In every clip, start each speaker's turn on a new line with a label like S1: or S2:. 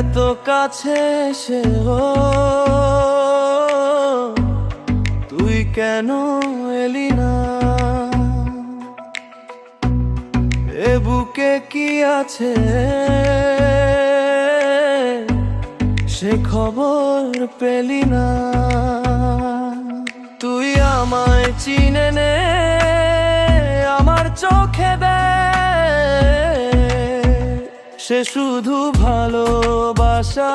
S1: এত কাছে এসেও তুই কেন এলি না? এ বুকে কি আছে সে খবর পেলি না? তুই আমায় চিনে নে, আমার চোখে সে শুধু ভালোবাসা,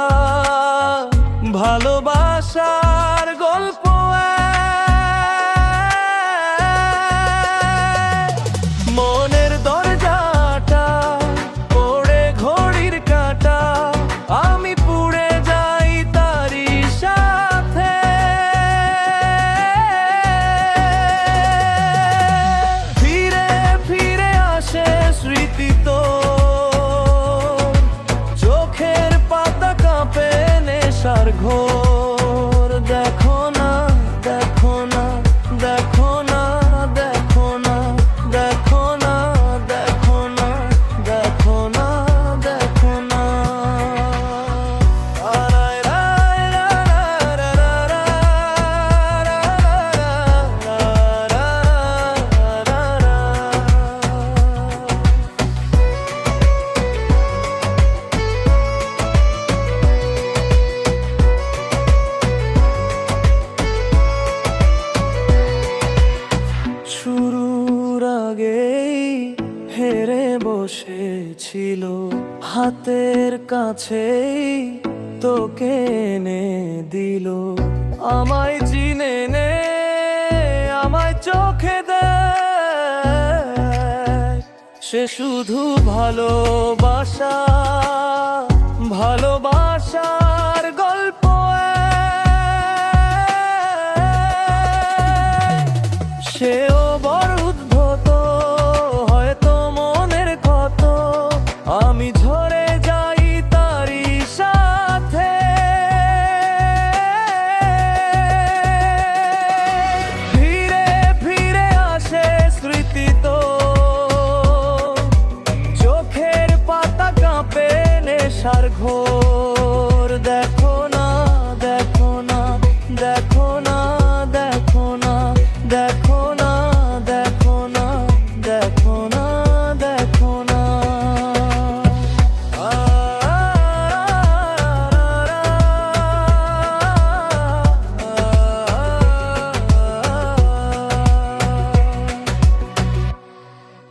S1: ভালোবাসার গল্প। মনের দরজাটা পড়ে ঘড়ির কাঁটা, আমি পুড়ে যাই তারি সাথে। ফিরে ফিরে আসে স্মৃতি তো, নেশার ঘোর। দেখো না, দেখো না, দেখো না, দেখো না, দেখো না, দেখো না, দেখো না, দেখো না। শুরুর আগেই হেরে বসেছিল, হাতের কাছেই তোকে এনে দিল। আমায় চিনে নে, আমায় চোখে দেখ, সে শুধু ভালোবাসা, ভালোবাসার গল্প। সেও বড় উদ্ভূত, হয়তো মনের ক্ষত, আমি ঝরে যাই তারি সাথে। ফিরে ফিরে আসে স্মৃতি তো, চোখের পাতা কাঁপে নেশার ঘোর।